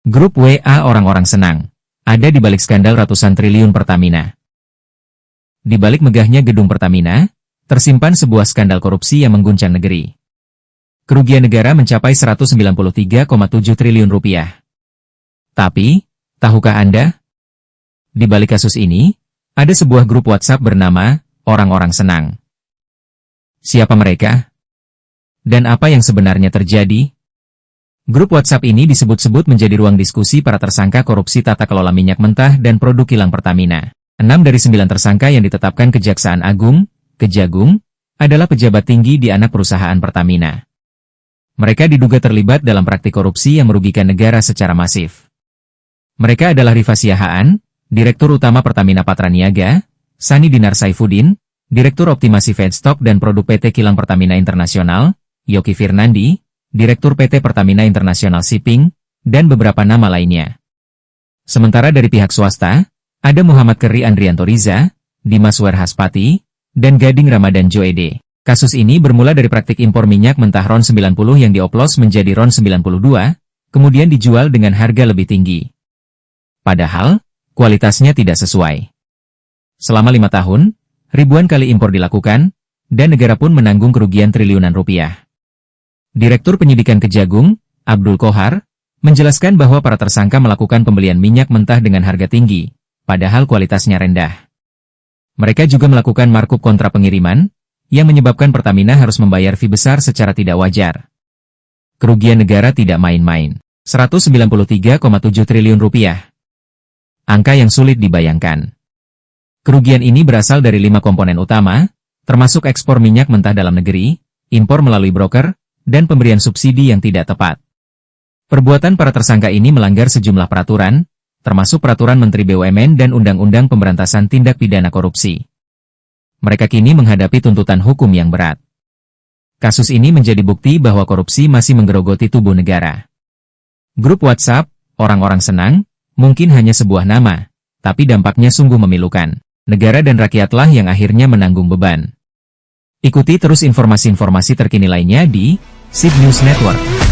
Grup WA orang-orang senang. Ada di balik skandal ratusan triliun Pertamina. Di balik megahnya gedung Pertamina, tersimpan sebuah skandal korupsi yang mengguncang negeri. Kerugian negara mencapai 193,7 triliun rupiah. Tapi, tahukah Anda? Di balik kasus ini, ada sebuah grup WhatsApp bernama Orang-orang Senang. Siapa mereka? Dan apa yang sebenarnya terjadi? Grup WhatsApp ini disebut-sebut menjadi ruang diskusi para tersangka korupsi tata kelola minyak mentah dan produk kilang Pertamina. 6 dari 9 tersangka yang ditetapkan Kejaksaan Agung, Kejagung, adalah pejabat tinggi di anak perusahaan Pertamina. Mereka diduga terlibat dalam praktik korupsi yang merugikan negara secara masif. Mereka adalah Rifa Siahaan, Direktur Utama Pertamina Patraniaga, Sani Dinar Saifuddin, Direktur Optimasi Feedstock dan Produk PT Kilang Pertamina Internasional, Yoki Firnandi, Direktur PT Pertamina International Shipping, dan beberapa nama lainnya. Sementara dari pihak swasta, ada Muhammad Keri Andrianto Riza, Dimas Werhaspati, dan Gading Ramadan Joede. Kasus ini bermula dari praktik impor minyak mentah RON 90 yang dioplos menjadi RON 92, kemudian dijual dengan harga lebih tinggi. Padahal, kualitasnya tidak sesuai. Selama 5 tahun, ribuan kali impor dilakukan, dan negara pun menanggung kerugian triliunan rupiah. Direktur Penyidikan Kejagung, Abdul Kohar, menjelaskan bahwa para tersangka melakukan pembelian minyak mentah dengan harga tinggi, padahal kualitasnya rendah. Mereka juga melakukan markup kontra pengiriman, yang menyebabkan Pertamina harus membayar fee besar secara tidak wajar. Kerugian negara tidak main-main, 193,7 triliun rupiah. Angka yang sulit dibayangkan. Kerugian ini berasal dari 5 komponen utama, termasuk ekspor minyak mentah dalam negeri, impor melalui broker, dan pemberian subsidi yang tidak tepat. Perbuatan para tersangka ini melanggar sejumlah peraturan, termasuk Peraturan Menteri BUMN dan Undang-Undang Pemberantasan Tindak Pidana Korupsi. Mereka kini menghadapi tuntutan hukum yang berat. Kasus ini menjadi bukti bahwa korupsi masih menggerogoti tubuh negara. Grup WhatsApp, Orang-orang Senang, mungkin hanya sebuah nama, tapi dampaknya sungguh memilukan. Negara dan rakyatlah yang akhirnya menanggung beban. Ikuti terus informasi-informasi terkini lainnya di SIB News Network.